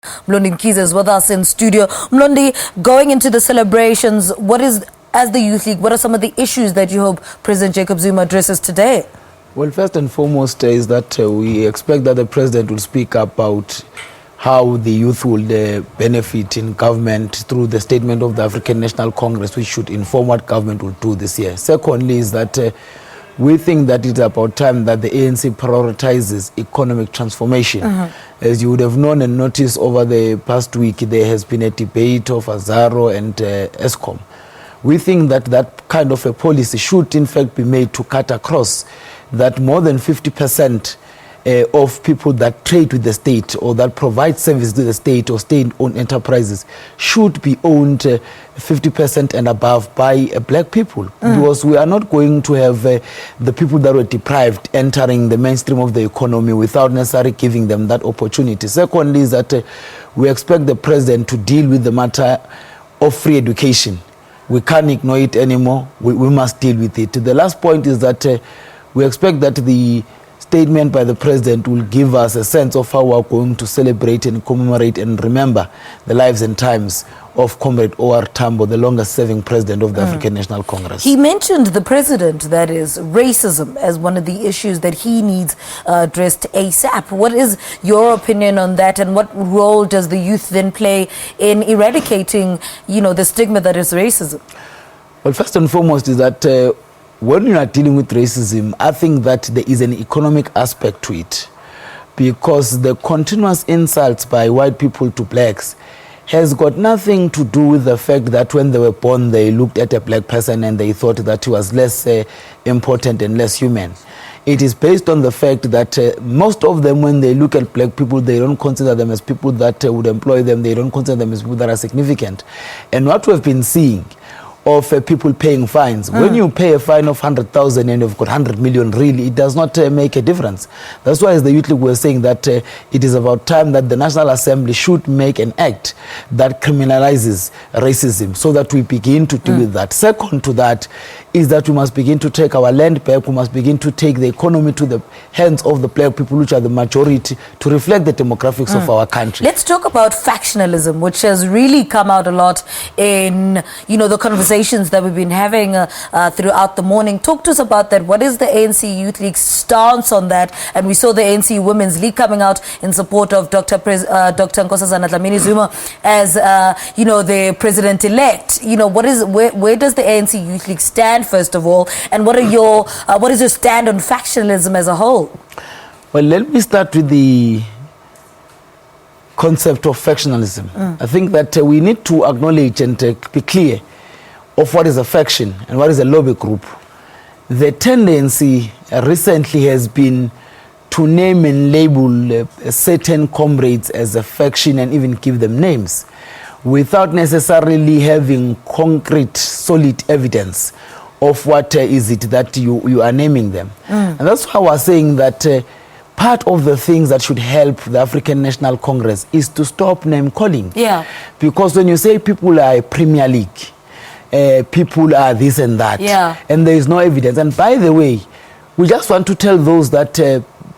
Mlondi Mkhize is with us in studio. Mlondi, going into the celebrations, as the Youth League, what are some of the issues that you hope President Jacob Zuma addresses today? Well, first and foremost is that we expect that the President will speak about how the youth will benefit in government through the statement of the African National Congress, which should inform what government will do this year. Secondly is that we think that it's about time that the ANC prioritizes economic transformation. As you would have known and noticed over the past week, there has been a debate of Azaro and ESCOM. We think that that kind of a policy should in fact be made to cut across that more than 50% of people that trade with the state or that provide service to the state or state-owned enterprises should be owned 50% and above by black people. Because we are not going to have the people that were deprived entering the mainstream of the economy without necessarily giving them that opportunity. Secondly is that we expect the president to deal with the matter of free education. We can't ignore it anymore. We must deal with it. The last point is that we expect that the statement by the president will give us a sense of how we're going to celebrate and commemorate and remember the lives and times of Comrade O.R. Tambo, the longest serving president of the African National Congress. He mentioned, the president, that is racism as one of the issues that he needs addressed ASAP. What is your opinion on that, and what role does the youth then play in eradicating, the stigma that is racism? Well, first and foremost is that when you are dealing with racism, I think that there is an economic aspect to it, because the continuous insults by white people to blacks has got nothing to do with the fact that when they were born, they looked at a black person and they thought that he was less important and less human. It is based on the fact that most of them, when they look at black people, they don't consider them as people that would employ them. They don't consider them as people that are significant. And what we've been seeing of people paying fines. When you pay a fine of 100,000 and you've got 100 million, really, it does not make a difference. That's why, as the Youth League were saying, that it is about time that the National Assembly should make an act that criminalizes racism so that we begin to deal with that. Second to that is that we must begin to take our land back. We must begin to take the economy to the hands of the black people, which are the majority, to reflect the demographics of our country. Let's talk about factionalism, which has really come out a lot in, the conversations that we've been having throughout the morning. Talk to us about that. What is the ANC Youth League stance on that? And we saw the ANC Women's League coming out in support of Dr. Nkosazana Dlamini Zuma as, the president-elect. Where does the ANC Youth League stand, first of all, and what is your stand on factionalism as a whole? Well, let me start with the concept of factionalism. I think that we need to acknowledge and be clear of what is a faction and what is a lobby group. The tendency recently has been to name and label certain comrades as a faction and even give them names without necessarily having concrete, solid evidence of what is it that you are naming them. And that's why we're saying that part of the things that should help the African National Congress is to stop name calling. Yeah. Because when you say people are a Premier League, people are this and that, and there is no evidence. And by the way, we just want to tell those that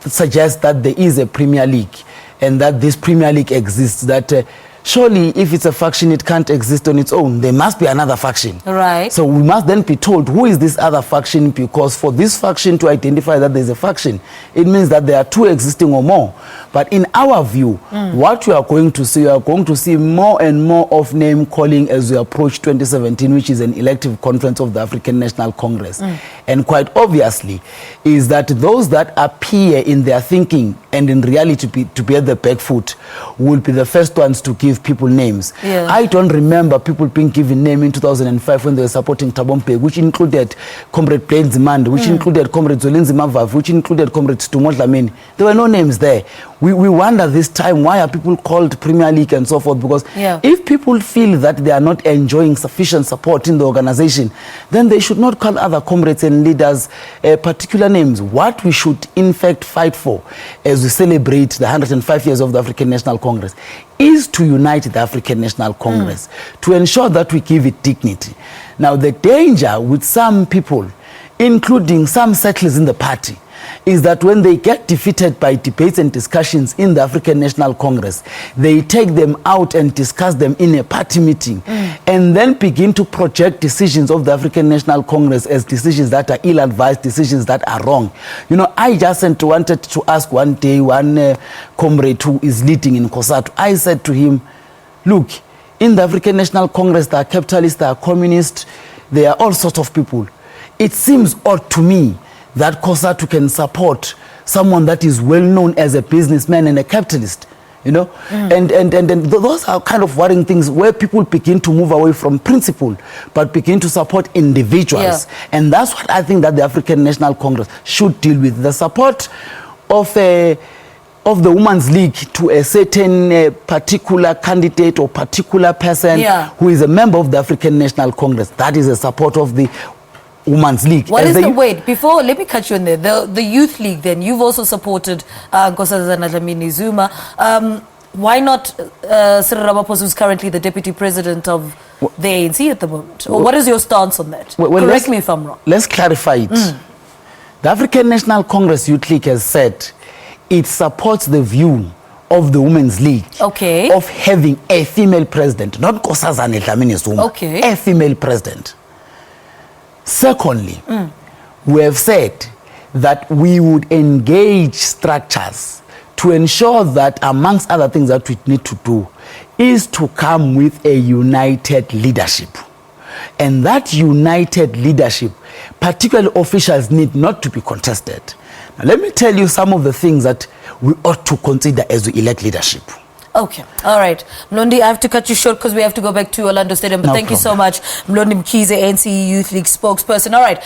suggest that there is a Premier League and that this Premier League exists, that surely if it's a faction, it can't exist on its own. There must be another faction. Right. So we must then be told who is this other faction, because for this faction to identify that there's a faction, it means that there are two existing or more. But in our view, what we are going to see more and more of name calling as we approach 2017, which is an elective conference of the African National Congress. And quite obviously is that those that appear in their thinking and in reality to be at the back foot will be the first ones to give people names. I don't remember people being given name in 2005 when they were supporting Thabo Mbeki, which included Comrade Plain Zimande, which included Comrade Zolenzi Mavavu, which included Comrade Stumo Dlamini. There were no names there. We wonder this time, why are people called Premier League and so forth? Because if people feel that they are not enjoying sufficient support in the organization, then they should not call other comrades and leaders particular names. What we should in fact fight for as we celebrate the 105 years of the African National Congress is to unite the African National Congress, to ensure that we give it dignity. Now, the danger with some people, including some settlers in the party, is that when they get defeated by debates and discussions in the African National Congress, they take them out and discuss them in a party meeting, and then begin to project decisions of the African National Congress as decisions that are ill-advised, decisions that are wrong. You know, I just wanted to ask one day, one comrade who is leading in COSATU, I said to him, look, in the African National Congress, there are capitalists, there are communists, there are all sorts of people. It seems odd to me that COSATU can support someone that is well known as a businessman and a capitalist, you know, and those are kind of worrying things where people begin to move away from principle, but begin to support individuals, and that's what I think that the African National Congress should deal with: the support of the Women's League to a certain particular candidate or particular person who is a member of the African National Congress. That is a support of the Women's League. What is the wait? Before, let me cut you in there. The Youth League, then you've also supported Nkosazana Dlamini Zuma. Why not Cyril Ramaphosa, who's currently the deputy president of the ANC at the moment? Or what is your stance on that? Correct me if I'm wrong. Let's clarify it. The African National Congress Youth League has said it supports the view of the Women's League of having a female president, not Nkosazana Dlamini Zuma, a female president. Secondly, we have said that we would engage structures to ensure that, amongst other things that we need to do, is to come with a united leadership. And that united leadership, particularly officials, need not to be contested. Now, let me tell you some of the things that we ought to consider as we elect leadership. Okay, all right. Mlondi, I have to cut you short because we have to go back to Orlando Stadium. But thank you so much, Mlondi Mkhize, ANC Youth League spokesperson. All right.